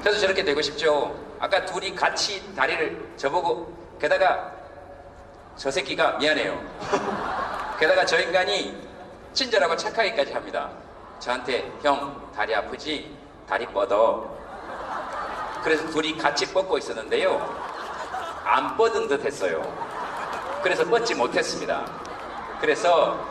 저도 저렇게 되고 싶죠. 아까 둘이 같이 다리를 저보고, 게다가 저 새끼가 미안해요. 게다가 저 인간이 친절하고 착하기까지 합니다. 저한테 형 다리 아프지? 다리 뻗어. 그래서 둘이 같이 뻗고 있었는데요, 안 뻗은 듯 했어요. 그래서 뻗지 못했습니다. 그래서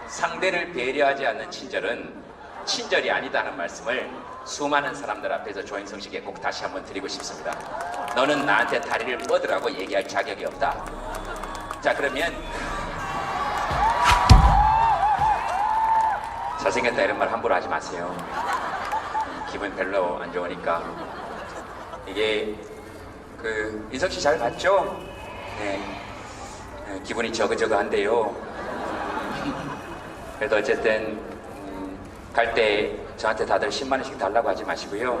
상대를 배려하지 않는 친절은 친절이 아니다는 말씀을 수많은 사람들 앞에서 조인성 씨에게 꼭 다시 한번 드리고 싶습니다. 너는 나한테 다리를 뻗으라고 얘기할 자격이 없다. 자, 그러면 잘생겼다 이런 말 함부로 하지 마세요. 기분 별로 안 좋으니까. 이게 인석 씨 잘 봤죠? 네. 기분이 저그저그한데요. 그래도 어쨌든 갈 때 저한테 다들 10만 원씩 달라고 하지 마시고요.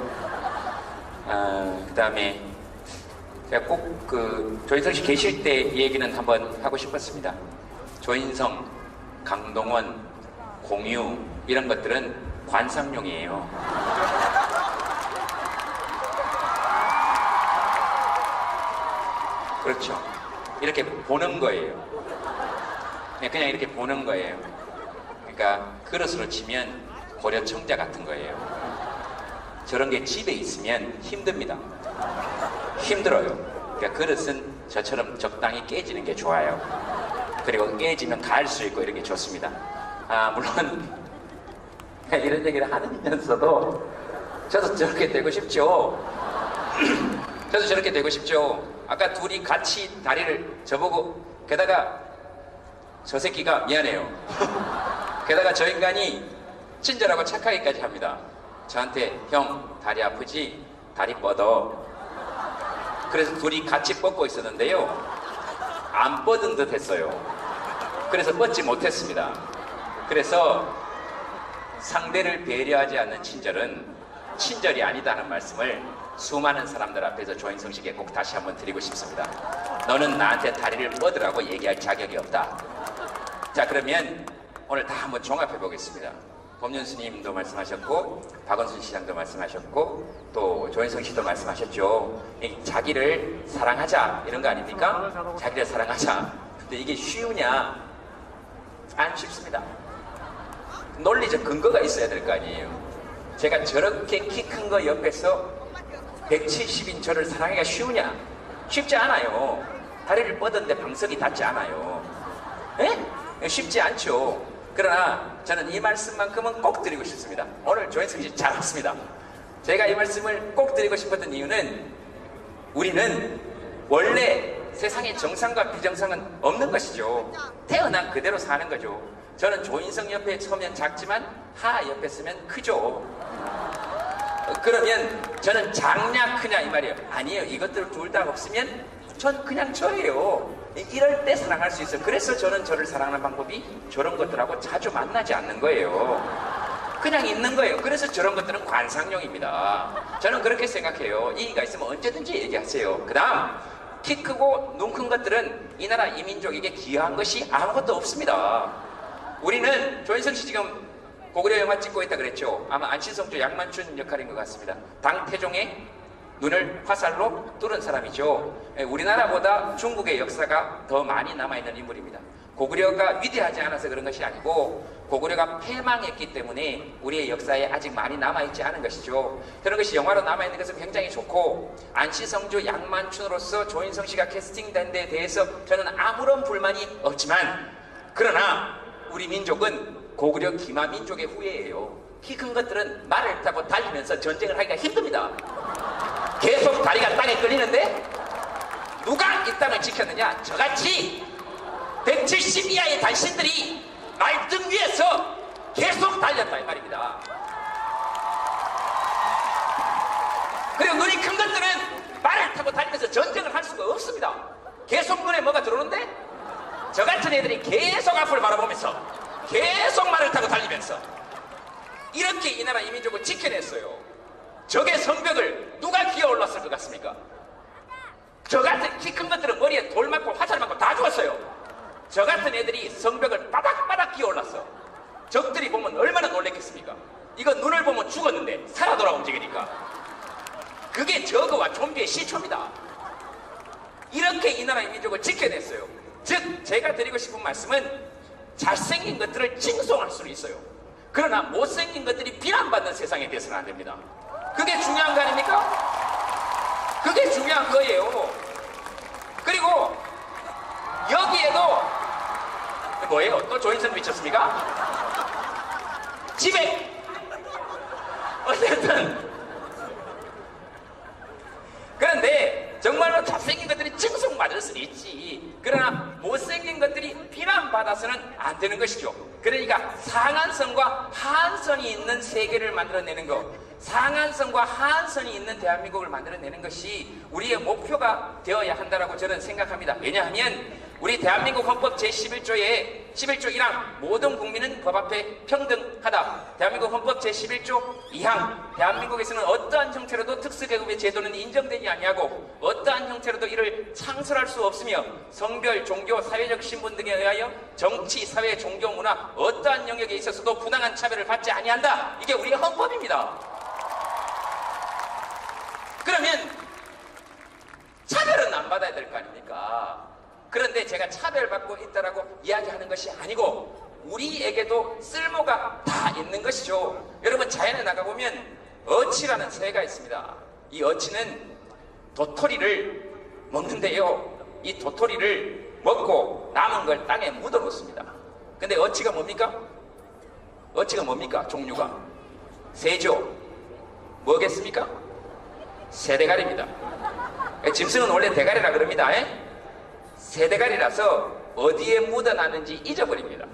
그 다음에 제가 꼭 조인성 씨 계실 때 이 얘기는 한번 하고 싶었습니다. 조인성, 강동원, 공유 이런 것들은 관상용이에요. 그렇죠. 이렇게 보는 거예요. 그냥 이렇게 보는 거예요. 그러니까 그릇으로 치면 고려청자 같은 거예요. 저런 게 집에 있으면 힘듭니다. 힘들어요. 그러니까 그릇은 저처럼 적당히 깨지는 게 좋아요. 그리고 깨지면 갈 수 있고 이런 게 좋습니다. 물론 이런 얘기를 하면서도 저도 저렇게 되고 싶죠. 저도 저렇게 되고 싶죠. 아까 둘이 같이 다리를 저보고, 게다가 저 새끼가 미안해요. 게다가 저 인간이 친절하고 착하기까지 합니다. 저한테 형 다리 아프지? 다리 뻗어. 그래서 둘이 같이 뻗고 있었는데요, 안 뻗은 듯 했어요. 그래서 뻗지 못했습니다. 그래서 상대를 배려하지 않는 친절은 친절이 아니다는 말씀을 수많은 사람들 앞에서 조인성 씨에게 꼭 다시 한번 드리고 싶습니다. 너는 나한테 다리를 뻗으라고 얘기할 자격이 없다. 자, 그러면 오늘 다 한번 종합해 보겠습니다. 법륜 스님도 말씀하셨고, 박원순 시장도 말씀하셨고, 또 조인성 씨도 말씀하셨죠. 자기를 사랑하자 이런 거 아닙니까? 자기를 사랑하자. 근데 이게 쉬우냐? 안 쉽습니다. 논리적 근거가 있어야 될 거 아니에요. 제가 저렇게 키 큰 거 옆에서 170인 저를 사랑하기가 쉬우냐? 쉽지 않아요. 다리를 뻗었는데 방석이 닿지 않아요. 에? 쉽지 않죠. 그러나 저는 이 말씀만큼은 꼭 드리고 싶습니다. 오늘 조인성 씨 잘 왔습니다. 제가 이 말씀을 꼭 드리고 싶었던 이유는, 우리는 원래 세상에 정상과 비정상은 없는 것이죠. 태어난 그대로 사는 거죠. 저는 조인성 옆에 서면 작지만 하 옆에 서면 크죠. 그러면 저는 작냐 크냐 이 말이에요. 아니에요. 이것들 둘 다 없으면 전 그냥 저예요. 이럴 때 사랑할 수 있어요. 그래서 저는 저를 사랑하는 방법이 저런 것들하고 자주 만나지 않는 거예요. 그냥 있는 거예요. 그래서 저런 것들은 관상용입니다. 저는 그렇게 생각해요. 이의가 있으면 언제든지 얘기하세요. 그 다음, 키 크고 눈 큰 것들은 이 나라 이민족에게 기여한 것이 아무것도 없습니다. 우리는 조인성 씨 지금 고구려 영화 찍고 있다 그랬죠. 아마 안신성조 양만춘 역할인 것 같습니다. 당태종의 눈을 화살로 뚫은 사람이죠. 우리나라보다 중국의 역사가 더 많이 남아있는 인물입니다. 고구려가 위대하지 않아서 그런 것이 아니고, 고구려가 패망했기 때문에 우리의 역사에 아직 많이 남아있지 않은 것이죠. 그런 것이 영화로 남아있는 것은 굉장히 좋고, 안시성조 양만춘으로서 조인성 씨가 캐스팅된 데에 대해서 저는 아무런 불만이 없지만, 그러나 우리 민족은 고구려 기마 민족의 후예예요. 키 큰 것들은 말을 타고 달리면서 전쟁을 하기가 힘듭니다. 계속 다리가 땅에 끌리는데 누가 이 땅을 지켰느냐? 저같이 170 이하의 단신들이 말등 위에서 계속 달렸다 이 말입니다. 그리고 눈이 큰 것들은 말을 타고 달리면서 전쟁을 할 수가 없습니다. 계속 눈에 뭐가 들어오는데 저 같은 애들이 계속 앞을 바라보면서 계속 말을 타고 달리면서 이렇게 이 나라 이민족을 지켜냈어요. 적의 성벽을 누가 기어올랐을 것 같습니까? 저 같은 키 큰 것들은 머리에 돌 맞고 화살 맞고 다 죽었어요. 저 같은 애들이 성벽을 바닥바닥 기어올랐어. 적들이 보면 얼마나 놀랬겠습니까? 이거 눈을 보면 죽었는데 살아 돌아 움직이니까. 그게 저거와 좀비의 시초입니다. 이렇게 이 나라의 민족을 지켜냈어요. 즉 제가 드리고 싶은 말씀은 잘생긴 것들을 칭송할 수는 있어요. 그러나 못생긴 것들이 비난받는 세상에 돼서는 안 됩니다. 그게 중요한 거 아닙니까? 그게 중요한 거예요. 그리고 여기에도 뭐예요? 또 조인선 미쳤습니까? 집에 어쨌든 그런데 정말로 잘생긴 것들이 칭송받을 수는 있지. 그러나 못생긴 것들이 비난받아서는 안 되는 것이죠. 그러니까 상한선과 하한선이 있는 세계를 만들어내는 것, 상한선과 하한선이 있는 대한민국을 만들어내는 것이 우리의 목표가 되어야 한다고 저는 생각합니다. 왜냐하면 우리 대한민국 헌법 제11조에 11조 1항 모든 국민은 법 앞에 평등하다. 대한민국 헌법 제11조 2항 대한민국에서는 어떠한 형태로도 특수계급의 제도는 인정되지 아니하고 어떠한 형태로도 이를 창설할 수 없으며 성별, 종교, 사회적 신분 등에 의하여 정치, 사회, 종교, 문화 어떠한 영역에 있어서도 부당한 차별을 받지 아니한다. 이게 우리의 헌법입니다. 그러면 차별은 안 받아야 될 거 아닙니까? 그런데 제가 차별받고 있다라고 이야기하는 것이 아니고 우리에게도 쓸모가 다 있는 것이죠. 여러분 자연에 나가보면 어치라는 새가 있습니다. 이 어치는 도토리를 먹는데요. 이 도토리를 먹고 남은 걸 땅에 묻어 놓습니다. 근데 어치가 뭡니까? 어치가 뭡니까? 종류가 새죠. 뭐겠습니까? 새대가리입니다. 짐승은 원래 대가리라 그럽니다. 새대가리라서 어디에 묻어놨는지 잊어버립니다.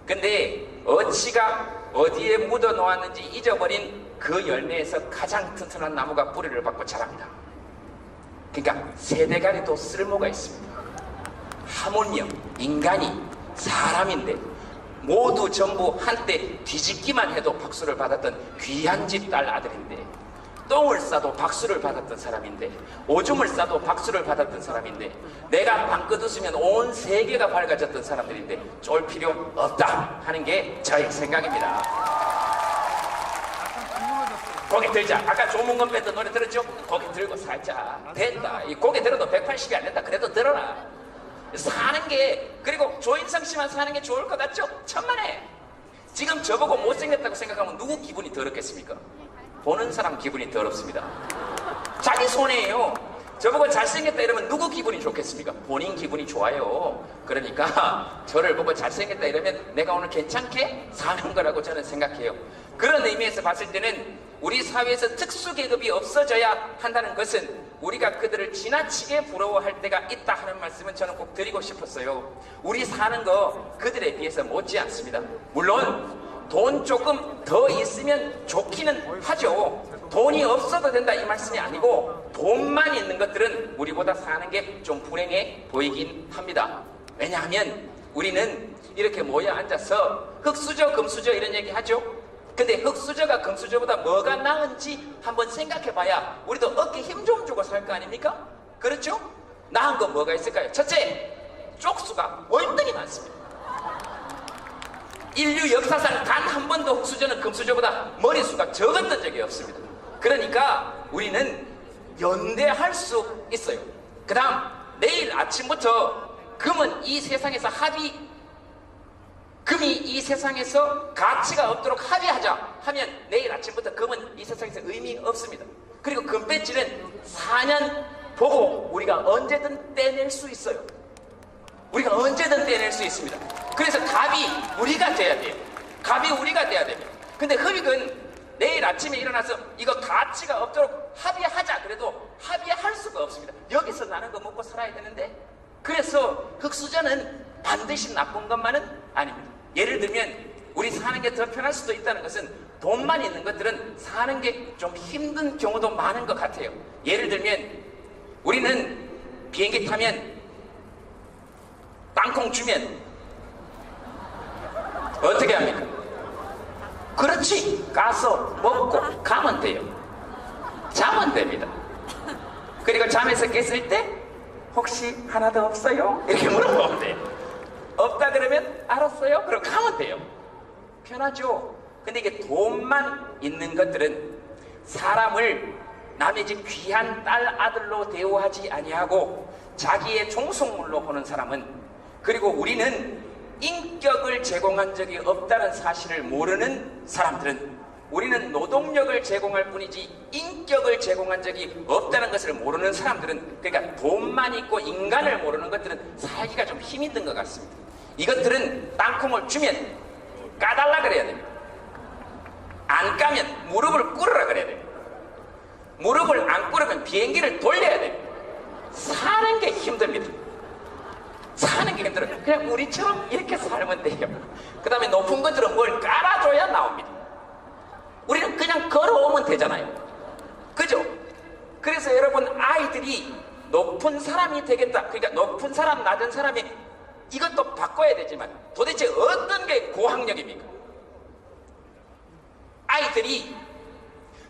근데 어치가 어디에 묻어놓았는지 잊어버린 그 열매에서 가장 튼튼한 나무가 뿌리를 받고 자랍니다. 그러니까 새대가리도 쓸모가 있습니다. 하물며 인간이 사람인데 모두 전부 한때 뒤집기만 해도 박수를 받았던 귀한 집 딸 아들인데 똥을 싸도 박수를 받았던 사람인데 오줌을 싸도 박수를 받았던 사람인데 내가 방긋 웃으면 온 세계가 밝아졌던 사람들인데 쫄 필요 없다 하는 게 저의 생각입니다. 고개 들자. 아까 조문건 밴드 노래 들었죠? 고개 들고 살자. 됐다. 이 고개 들어도 180이 안 된다. 그래도 들어라. 사는 게 그리고 조인성 씨만 사는 게 좋을 것 같죠? 천만에. 지금 저보고 못생겼다고 생각하면 누구 기분이 더럽겠습니까? 보는 사람 기분이 더럽습니다. 자기 손해예요. 저보고 잘생겼다 이러면 누구 기분이 좋겠습니까? 본인 기분이 좋아요. 그러니까 저를 보고 잘생겼다 이러면 내가 오늘 괜찮게 사는 거라고 저는 생각해요. 그런 의미에서 봤을 때는 우리 사회에서 특수계급이 없어져야 한다는 것은 우리가 그들을 지나치게 부러워할 때가 있다 하는 말씀은 저는 꼭 드리고 싶었어요. 우리 사는 거 그들에 비해서 못지 않습니다. 물론 돈 조금 더 있으면 좋기는 하죠. 돈이 없어도 된다 이 말씀이 아니고 돈만 있는 것들은 우리보다 사는 게 좀 불행해 보이긴 합니다. 왜냐하면 우리는 이렇게 모여 앉아서 흙수저 금수저 이런 얘기 하죠. 근데 흙수저가 금수저보다 뭐가 나은지 한번 생각해 봐야 우리도 어깨 힘 좀 주고 살 거 아닙니까? 그렇죠? 나은 건 뭐가 있을까요? 첫째, 쪽수가 월등히 많습니다. 인류 역사상 단 한 번도 흙수저는 금수저보다 머리수가 적었던 적이 없습니다. 그러니까 우리는 연대할 수 있어요. 그 다음 내일 아침부터 금은 이 세상에서 금이 이 세상에서 가치가 없도록 합의하자 하면 내일 아침부터 금은 이 세상에서 의미 없습니다. 그리고 금배지는 4년 보고 우리가 언제든 떼낼 수 있어요. 우리가 언제든 떼낼 수 있습니다. 그래서 갑이 우리가 돼야 돼요. 갑이 우리가 돼야 됩니다. 근데 흙은 내일 아침에 일어나서 이거 가치가 없도록 합의하자 그래도 합의할 수가 없습니다. 여기서 나는 거 먹고 살아야 되는데 그래서 흙수저는 반드시 나쁜 것만은 아닙니다. 예를 들면 우리 사는 게 더 편할 수도 있다는 것은 돈만 있는 것들은 사는 게 좀 힘든 경우도 많은 것 같아요. 예를 들면 우리는 비행기 타면 땅콩 주면 어떻게 합니까? 그렇지, 가서 먹고 가면 돼요. 자면 됩니다. 그리고 잠에서 깼을 때 혹시 하나 더 없어요? 이렇게 물어보면 돼요. 없다 그러면 알았어요? 그럼 가면 돼요. 편하죠. 근데 이게 돈만 있는 것들은 사람을 남의 집 귀한 딸 아들로 대우하지 아니하고 자기의 종속물로 보는 사람은, 그리고 우리는 인격을 제공한 적이 없다는 사실을 모르는 사람들은, 우리는 노동력을 제공할 뿐이지 인격을 제공한 적이 없다는 것을 모르는 사람들은, 그러니까 돈만 있고 인간을 모르는 것들은 살기가 좀 힘이 든 것 같습니다. 이것들은 땅콩을 주면 까달라 그래야 됩니다. 안 까면 무릎을 꿇으라 그래야 됩니다. 무릎을 안 꿇으면 비행기를 돌려야 됩니다. 사는 게 힘듭니다. 사는 게 힘들어요. 그냥 우리처럼 이렇게 살면 돼요. 그 다음에 높은 것들은 뭘 깔아줘야 나옵니다. 우리는 그냥 걸어오면 되잖아요. 그죠? 그래서 여러분, 아이들이 높은 사람이 되겠다, 그러니까 높은 사람 낮은 사람이, 이것도 바꿔야 되지만 도대체 어떤 게 고학력입니까? 아이들이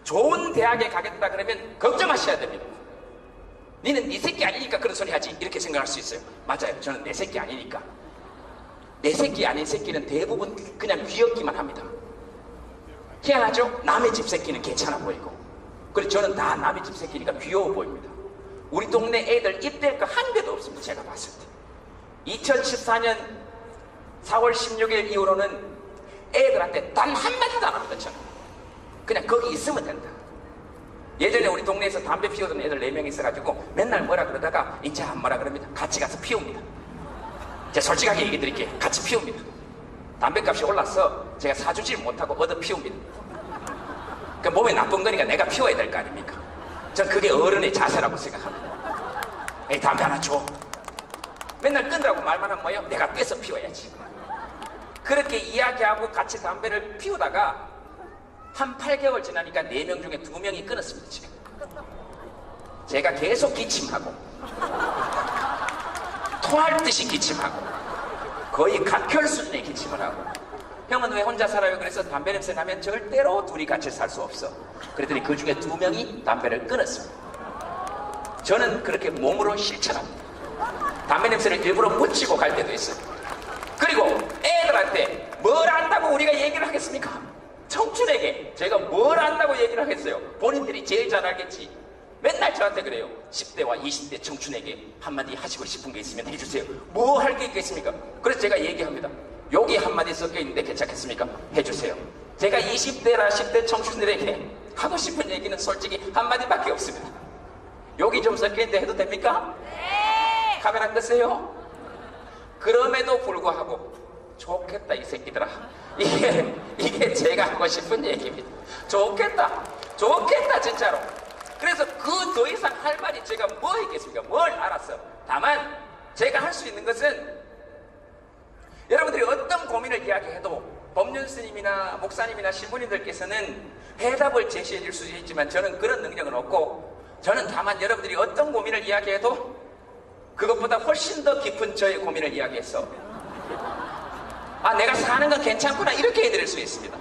좋은 대학에 가겠다 그러면 걱정하셔야 됩니다. 니는 네 새끼 아니니까 그런 소리 하지, 이렇게 생각할 수 있어요. 맞아요. 저는 내 새끼 아니니까. 내 새끼 아닌 새끼는 대부분 그냥 귀엽기만 합니다. 희한하죠? 남의 집 새끼는 괜찮아 보이고, 그리고 저는 다 남의 집 새끼니까 귀여워 보입니다. 우리 동네 애들 입댈 거 한 개도 없습니다. 제가 봤을 때 2014년 4월 16일 이후로는 애들한테 단 한마디도 안 합니다. 저는 그냥 거기 있으면 된다. 예전에 우리 동네에서 담배 피우던 애들 4명 있어가지고 맨날 뭐라 그러다가 이제 안 뭐라 그럽니다. 같이 가서 피웁니다. 제가 솔직하게 얘기 드릴게요. 같이 피웁니다. 담배값이 올라서 제가 사주질 못하고 얻어 피웁니다. 그 몸에 나쁜 거니까 내가 피워야 될 거 아닙니까? 전 그게 어른의 자세라고 생각합니다. 에이, 담배 하나 줘. 맨날 끊으라고 말만 하면 뭐예요? 내가 뺏어 피워야지. 그렇게 이야기하고 같이 담배를 피우다가 한 8개월 지나니까 4명 중에 2명이 끊었습니다. 지금 제가 계속 기침하고 토할 듯이 기침하고 거의 각혈 수준의 기침을 하고, 형은 왜 혼자 살아요? 그래서 담배 냄새 나면 절대로 둘이 같이 살 수 없어. 그랬더니 그 중에 2명이 담배를 끊었습니다. 저는 그렇게 몸으로 실천합니다. 담배 냄새를 일부러 묻히고 갈 때도 있어요. 그리고 애들한테 뭘 안다고 우리가 얘기를 하겠습니까? 청춘에게 제가 뭘 안다고 얘기를 하겠어요? 본인들이 제일 잘 알겠지. 맨날 저한테 그래요. 10대와 20대 청춘에게 한마디 하시고 싶은 게 있으면 해주세요. 뭐 할 게 있겠습니까? 그래서 제가 얘기합니다. 여기 한마디 섞여 있는데 괜찮겠습니까? 해주세요. 제가 20대나 10대 청춘들에게 하고 싶은 얘기는 솔직히 한마디밖에 없습니다. 여기 좀 섞여 있는데 해도 됩니까? 네. 카메라 끄세요. 그럼에도 불구하고 좋겠다 이 새끼들아. 이게 제가 하고 싶은 얘기입니다. 좋겠다 진짜로. 그래서 그 더 이상 할 말이 제가 뭐 있겠습니까? 뭘 알았어. 다만 제가 할 수 있는 것은, 여러분들이 어떤 고민을 이야기해도 법륜 스님이나 목사님이나 신부님들께서는 해답을 제시해 줄 수 있지만 저는 그런 능력은 없고, 저는 다만 여러분들이 어떤 고민을 이야기해도 그것보다 훨씬 더 깊은 저의 고민을 이야기해서, 아, 내가 사는 건 괜찮구나, 이렇게 해드릴 수 있습니다.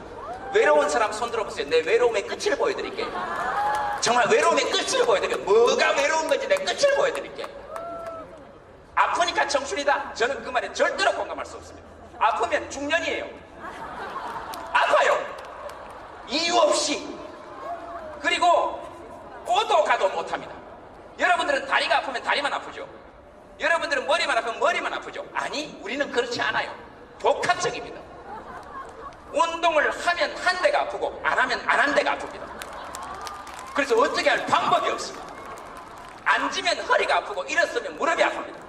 외로운 사람 손 들어보세요. 내 외로움의 끝을 보여드릴게요. 정말 외로움의 끝을 보여드릴게요. 뭐가 외로운 건지 내 끝을 보여드릴게요. 아프니까 청춘이다. 저는 그 말에 절대로 공감할 수 없습니다. 아프면 중년이에요. 아파요. 이유 없이. 그리고 오도 가도 못합니다. 여러분들은 다리가 아프면 다리만 아프죠. 여러분들은 머리만 아프면 머리만 아프죠. 아니, 우리는 그렇지 않아요. 복합적입니다. 운동을 하면 한 대가 아프고 안 하면 안 한 대가 아픕니다. 그래서 어떻게 할 방법이 없습니다. 앉으면 허리가 아프고 일어서면 무릎이 아픕니다.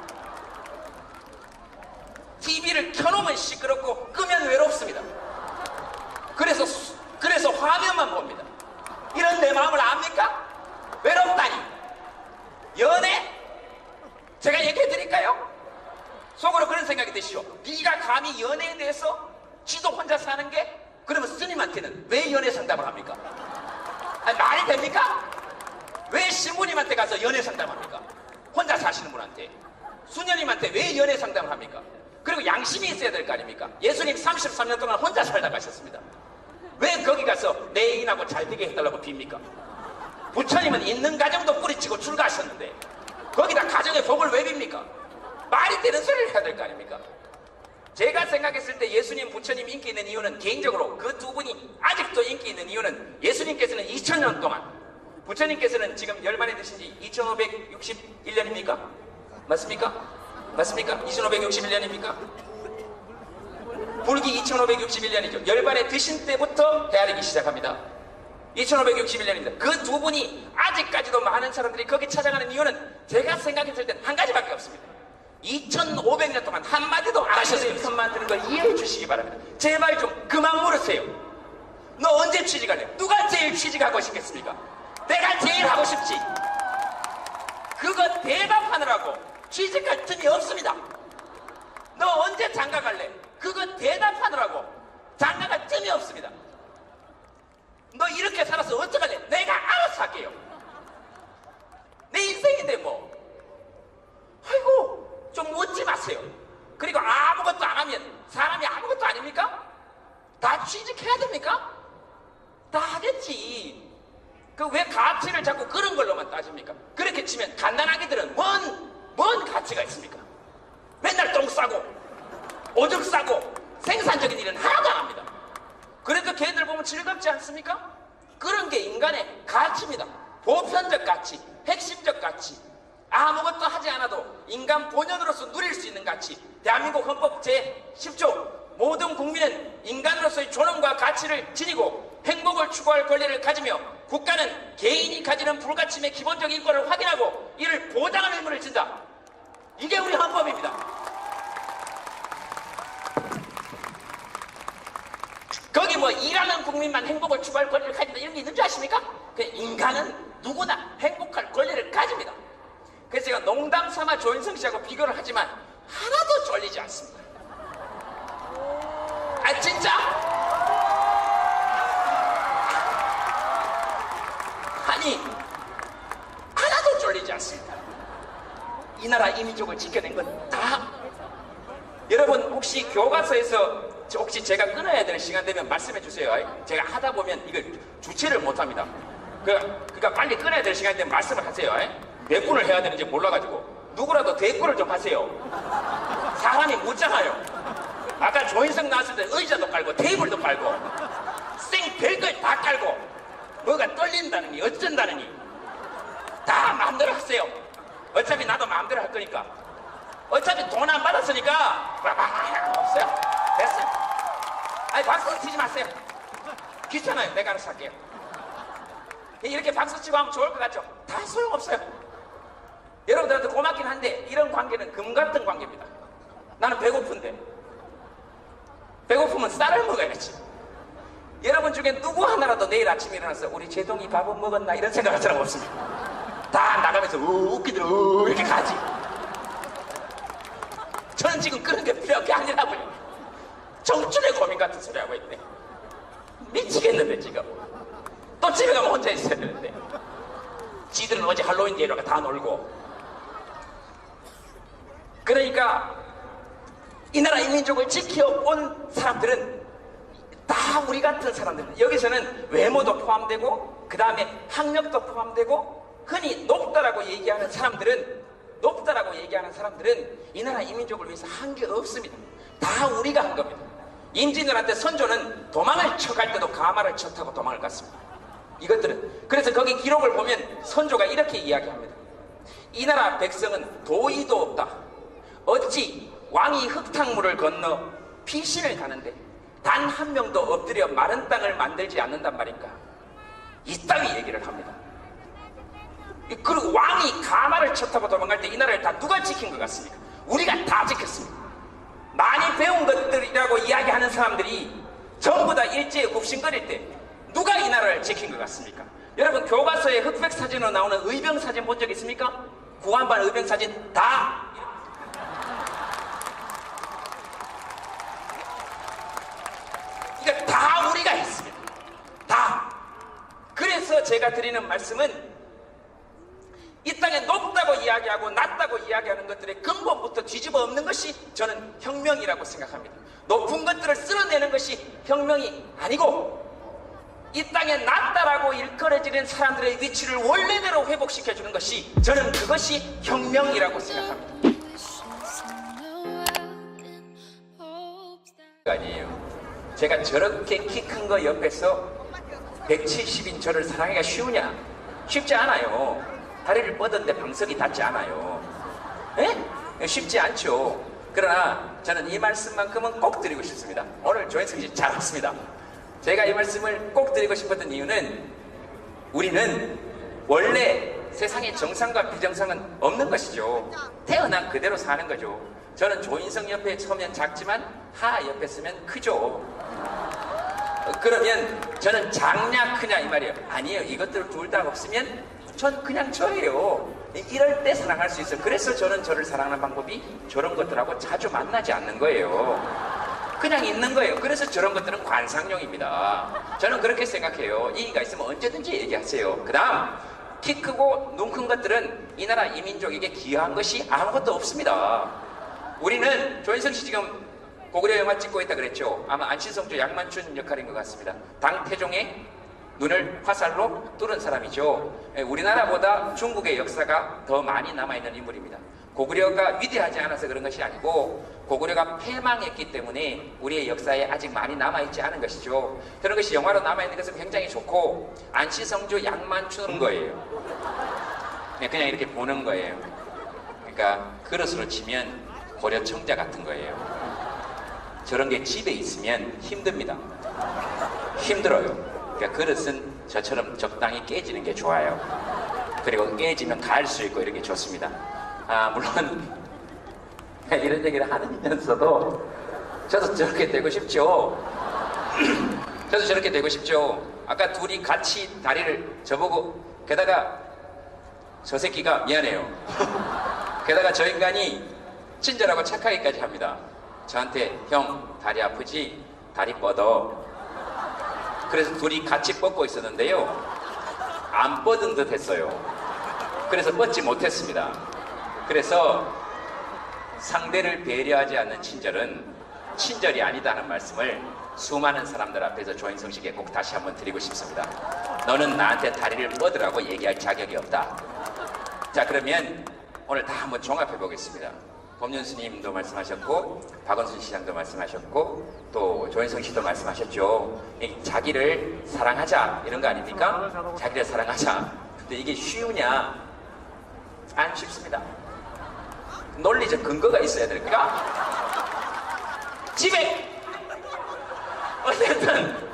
TV를 켜놓으면 시끄럽고 끄면 외롭습니다. 그래서 화면만 봅니다. 이런 내 마음을 압니까? 외롭다니. 연애? 제가 얘기해 드릴까요? 속으로 그런 생각이 드시오. 네가 감히 연애에 대해서 지도 혼자 사는 게, 그러면 스님한테는 왜 연애 상담을 합니까? 아니, 말이 됩니까? 왜 신부님한테 가서 연애 상담합니까? 혼자 사시는 분한테. 수녀님한테 왜 연애 상담을 합니까? 그리고 양심이 있어야 될 거 아닙니까? 예수님 33년 동안 혼자 살다 가셨습니다. 왜 거기 가서 내 애인하고 잘 되게 해달라고 빕니까? 부처님은 있는 가정도 뿌리치고 출가하셨는데 거기다 가정의 복을 왜 빕니까? 말이 되는 소리를 해야 될 거 아닙니까? 제가 생각했을 때 예수님, 부처님 인기 있는 이유는, 개인적으로 그 두 분이 아직도 인기 있는 이유는, 예수님께서는 2000년 동안 부처님께서는 지금 열반에 드신 지 2561년입니까? 맞습니까? 맞습니까? 2561년입니까? 불기 2561년이죠. 열반에 드신 때부터 헤아리기 시작합니다. 2561년입니다. 그 두 분이 아직까지도 많은 사람들이 거기 찾아가는 이유는 제가 생각했을 땐 한 가지밖에 없습니다. 2500년 동안 한마디도 안 하셨어요. 편만 드는 걸 이해해 주시기 바랍니다. 제발 좀 그만 물으세요. 너 언제 취직할래? 누가 제일 취직하고 싶겠습니까? 내가 제일 하고 싶지. 그거 대답하느라고 취직할 틈이 없습니다. 너 언제 장가 갈래? 그거 대답하느라고 장가갈 틈이 없습니다. 너 이렇게 살아서 어떡할래? 내가 알아서 할게요. 내 인생인데 뭐. 아이고 좀 묻지 마세요. 그리고 아무것도 안 하면 사람이 아무것도 아닙니까? 다 취직해야 됩니까? 다 하겠지. 그 왜 가치를 자꾸 그런 걸로만 따집니까? 그렇게 치면 갓난아기들은 뭔 가치가 있습니까? 맨날 똥 싸고 오줌 싸고 생산적인 일은 하나도 안 합니다. 그래도 걔들 보면 즐겁지 않습니까? 그런 게 인간의 가치입니다. 보편적 가치, 핵심적 가치, 아무것도 하지 않아도 인간 본연으로서 누릴 수 있는 가치. 대한민국 헌법 제10조 모든 국민은 인간으로서의 존엄과 가치를 지니고 행복을 추구할 권리를 가지며 국가는 개인이 가지는 불가침의 기본적 인권을 확인하고 이를 보장하는 의무를 진다. 이게 우리 헌법입니다. 거기 뭐 일하는 국민만 행복을 추구할 권리를 가진다 이런 게 있는 줄 아십니까? 인간은 누구나 행복할 권리를 가집니다. 그래서 제가 농담 삼아 조인성 씨하고 비교를 하지만 하나도 쫄리지 않습니다. 아 진짜? 아니 하나도 쫄리지 않습니다. 이 나라 이민족을 지켜낸 건 다 여러분 혹시 교과서에서 혹시 제가 끊어야 될 시간 되면 말씀해 주세요. 제가 하다 보면 이걸 주체를 못합니다. 그러니까 빨리 끊어야 될 시간 되면 말씀을 하세요. 몇 분을 해야 되는지 몰라가지고 누구라도 대꾸를 좀 하세요. 사람이 묻잖아요. 아까 조인성 나왔을 때 의자도 깔고 테이블도 깔고 생 별걸 다 깔고 뭐가 떨린다느니 어쩐다느니 다 마음대로 하세요. 어차피 나도 마음대로 할 거니까. 어차피 돈 안 받았으니까 없어요. 됐어요. 아니 박수 치지 마세요. 귀찮아요. 내가 알아서 할게요. 이렇게 박수 치고 하면 좋을 것 같죠? 다 소용없어요. 여러분들한테 고맙긴 한데 이런 관계는 금 같은 관계입니다. 나는 배고픈데 배고프면 쌀을 먹어야지. 여러분 중에 누구 하나라도 내일 아침에 일어나서 우리 제동이 밥은 먹었나 이런 생각할 사람 없습니다. 다 나가면서 웃기들 이렇게 가지. 저는 지금 그런 게 필요한 게 아니라고요. 정춘의 고민 같은 소리 하고 있네. 미치겠는데 지금. 또 집에 가면 혼자 있어야 되는데. 지들은 어제 할로윈 데이로가 다 놀고. 그러니까 이 나라 이민족을 지켜온 사람들은 다 우리 같은 사람들. 여기서는 외모도 포함되고 그 다음에 학력도 포함되고 흔히 높다라고 얘기하는 사람들은 이 나라 이민족을 위해서 한 게 없습니다. 다 우리가 한 겁니다. 임진왜란때 선조는 도망을 쳐갈 때도 가마를 쳐 타고 도망을 갔습니다. 이것들은 그래서 거기 기록을 보면 선조가 이렇게 이야기합니다. 이 나라 백성은 도의도 없다. 어찌 왕이 흙탕물을 건너 피신을 가는데 단 한 명도 엎드려 마른 땅을 만들지 않는단 말인가. 이따위 얘기를 합니다. 그리고 왕이 가마를 쳐 타고 도망갈 때 이 나라를 다 누가 지킨 것 같습니까? 우리가 다 지켰습니다. 많이 배운 것들이라고 이야기하는 사람들이 전부 다 일제에 굽신거릴 때 누가 이 나라를 지킨 것 같습니까? 여러분 교과서에 흑백 사진으로 나오는 의병 사진 본 적 있습니까? 구한반 의병 사진 다 이거 다 우리가 했습니다. 다. 그래서 제가 드리는 말씀은 이 땅에 높다고 이야기하고 낮다고 이야기하는 것들의 근본부터 뒤집어 엎는 것이 저는 혁명이라고 생각합니다. 높은 것들을 쓸어내는 것이 혁명이 아니고 이 땅에 낮다라고 일컬어지는 사람들의 위치를 원래대로 회복시켜주는 것이 저는 그것이 혁명이라고 생각합니다. 아니에요. 제가 저렇게 키 큰 거 옆에서 170인 저를 사랑하기가 쉬우냐? 쉽지 않아요. 다리를 뻗었는데 방석이 닿지 않아요. 에? 쉽지 않죠. 그러나 저는 이 말씀만큼은 꼭 드리고 싶습니다. 오늘 조인성 씨 잘 왔습니다. 제가 이 말씀을 꼭 드리고 싶었던 이유는 우리는 원래 세상에 정상과 비정상은 없는 것이죠. 태어난 그대로 사는 거죠. 저는 조인성 옆에 서면 작지만 하하 옆에 서면 크죠. 그러면 저는 작냐 크냐 이 말이에요. 아니에요. 이것들 둘 다 없으면 전 그냥 저예요. 이럴 때 사랑할 수 있어요. 그래서 저는 저를 사랑하는 방법이 저런 것들하고 자주 만나지 않는 거예요. 그냥 있는 거예요. 그래서 저런 것들은 관상용입니다. 저는 그렇게 생각해요. 이의가 있으면 언제든지 얘기하세요. 그 다음 키 크고 눈 큰 것들은 이 나라 이민족에게 기여한 것이 아무것도 없습니다. 우리는 조인성 씨 지금 고구려 영화 찍고 있다 그랬죠. 아마 안신성조 양만춘 역할인 것 같습니다. 당태종의 눈을 화살로 뚫은 사람이죠. 우리나라보다 중국의 역사가 더 많이 남아있는 인물입니다. 고구려가 위대하지 않아서 그런 것이 아니고 고구려가 패망했기 때문에 우리의 역사에 아직 많이 남아있지 않은 것이죠. 그런 것이 영화로 남아있는 것은 굉장히 좋고 안시성조 양만춘인 거예요. 그냥 이렇게 보는 거예요. 그러니까 그릇으로 치면 고려 청자 같은 거예요. 저런 게 집에 있으면 힘듭니다. 힘들어요. 그러니까 그릇은 저처럼 적당히 깨지는 게 좋아요. 그리고 깨지면 갈 수 있고 이런 게 좋습니다. 물론 이런 얘기를 하면서도 저도 저렇게 되고 싶죠. 저도 저렇게 되고 싶죠. 아까 둘이 같이 다리를 저보고 게다가 저 새끼가 미안해요. 게다가 저 인간이 친절하고 착하기까지 합니다. 저한테 형 다리 아프지? 다리 뻗어. 그래서 둘이 같이 뻗고 있었는데요. 안 뻗은 듯 했어요. 그래서 뻗지 못했습니다. 그래서 상대를 배려하지 않는 친절은 친절이 아니다는 말씀을 수많은 사람들 앞에서 조인성 씨에게 꼭 다시 한번 드리고 싶습니다. 너는 나한테 다리를 뻗으라고 얘기할 자격이 없다. 자, 그러면 오늘 다 한번 종합해 보겠습니다. 법륜 스님도 말씀하셨고 박원순 시장도 말씀하셨고 또 조인성 씨도 말씀하셨죠. 자기를 사랑하자 이런 거 아닙니까? 자기를 사랑하자. 근데 이게 쉬우냐? 안 쉽습니다. 논리적 근거가 있어야 될까? 집에 어쨌든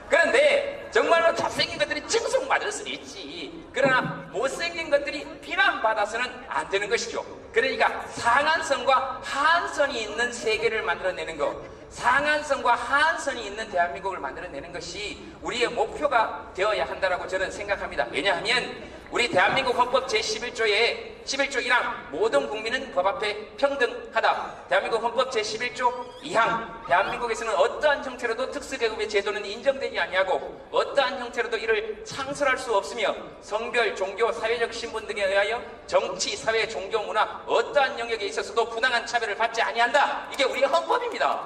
그런데 정말로 잘생긴 것들이 칭송받을 수는 있지. 그러나 못생긴 것들이 비난받아서는 안 되는 것이죠. 그러니까 상한선과 하한선이 있는 세계를 만들어내는 것, 상한선과 하한선이 있는 대한민국을 만들어내는 것이 우리의 목표가 되어야 한다고 저는 생각합니다. 왜냐하면 우리 대한민국 헌법 제11조에 11조 1항 모든 국민은 법 앞에 평등하다. 대한민국 헌법 제11조 2항 대한민국에서는 어떠한 형태로도 특수계급의 제도는 인정되지 아니하고 어떠한 형태로도 이를 창설할 수 없으며 성별, 종교, 사회적 신분 등에 의하여 정치, 사회, 종교, 문화 어떠한 영역에 있어서도 부당한 차별을 받지 아니한다. 이게 우리의 헌법입니다.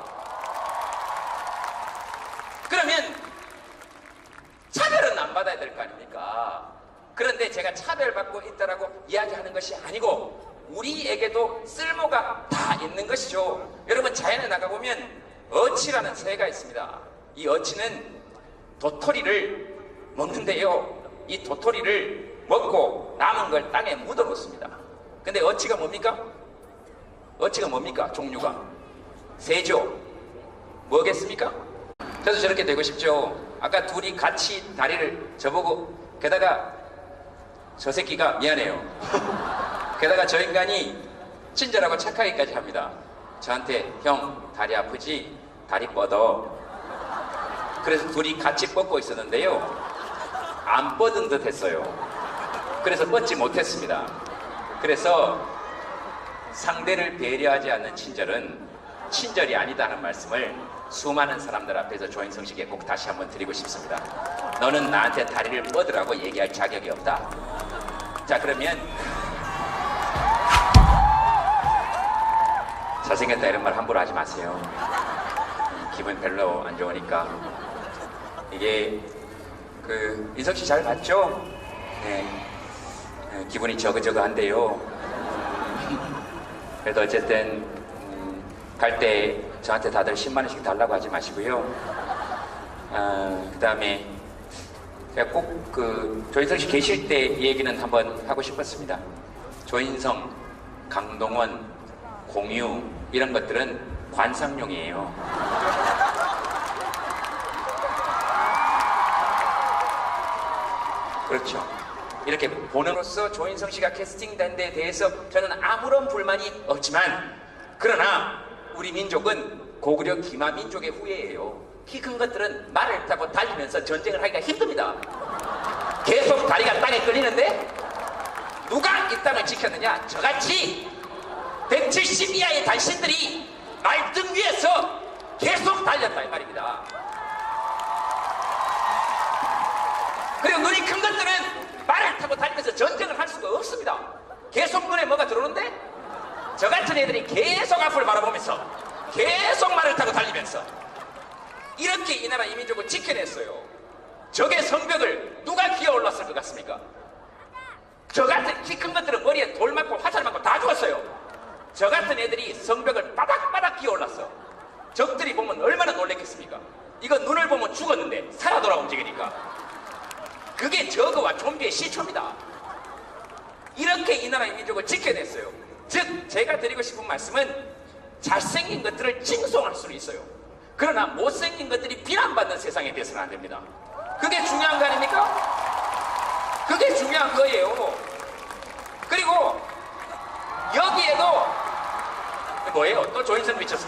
그러면 차별은 안 받아야 될 거 아닙니까? 그런데 제가 차별받고 있다라고 이야기하는 것이 아니고 우리에게도 쓸모가 다 있는 것이죠. 여러분 자연에 나가보면 어치라는 새가 있습니다. 이 어치는 도토리를 먹는데요. 이 도토리를 먹고 남은 걸 땅에 묻어 놓습니다. 근데 어치가 뭡니까? 어치가 뭡니까? 종류가 새죠. 뭐겠습니까? 저도 저렇게 되고 싶죠. 아까 둘이 같이 다리를 저보고 게다가 저 새끼가 미안해요. 게다가 저 인간이 친절하고 착하기까지 합니다. 저한테 형 다리 아프지? 다리 뻗어. 그래서 둘이 같이 뻗고 있었는데요. 안 뻗은 듯 했어요. 그래서 뻗지 못했습니다. 그래서 상대를 배려하지 않는 친절은 친절이 아니다는 말씀을 수많은 사람들 앞에서 조인성 씨에게 꼭 다시 한번 드리고 싶습니다. 너는 나한테 다리를 뻗으라고 얘기할 자격이 없다. 자, 그러면 잘생겼다 이런 말 함부로 하지 마세요. 기분 별로 안 좋으니까. 이게 인석 씨 잘 봤죠? 네. 기분이 저그저그한데요. 그래도 어쨌든 갈 때 저한테 다들 10만 원씩 달라고 하지 마시고요. 그 다음에 제가 꼭 그 조인성 씨 계실 때 이 얘기는 한번 하고 싶었습니다. 조인성, 강동원, 공유 이런 것들은 관상용이에요. 그렇죠. 이렇게 보는으로써 조인성 씨가 캐스팅된 데 대해서 저는 아무런 불만이 없지만, 그러나 우리 민족은 고구려 기마 민족의 후예예요. 키 큰 것들은 말을 타고 달리면서 전쟁을 하기가 힘듭니다. 계속 다리가 땅에 끌리는데 누가 이 땅을 지켰느냐? 저같이 170 이하의 단신들이 말등 위에서 계속 달렸다 이 말입니다. 그리고 눈이 큰 것들은 말을 타고 달리면서 전쟁을 할 수가 없습니다. 계속 눈에 뭐가 들어오는데 저 같은 애들이 계속 앞을 바라보면서 계속 말을 타고 달리면서 이렇게 이 나라 이 민족을 지켜냈어요. 적의 성벽을 누가 기어올랐을 것 같습니까? 저 같은 키 큰 것들은 머리에 돌 맞고 화살 맞고 다 죽었어요. 저 같은 애들이 성벽을 바닥바닥 기어올랐어. 적들이 보면 얼마나 놀랬겠습니까? 이거 눈을 보면 죽었는데 살아 돌아 움직이니까. 그게 저거와 좀비의 시초입니다. 이렇게 이 나라의 민족을 지켜냈어요. 즉 제가 드리고 싶은 말씀은 잘생긴 것들을 칭송할 수는 있어요. 그러나 못생긴 것들이 비난받는 세상에 돼서는 안 됩니다. 그게 중요한 거 아닙니까? 그게 중요한 거예요. 그리고 여기에도 뭐예요? 또 조인성 미쳤습니다.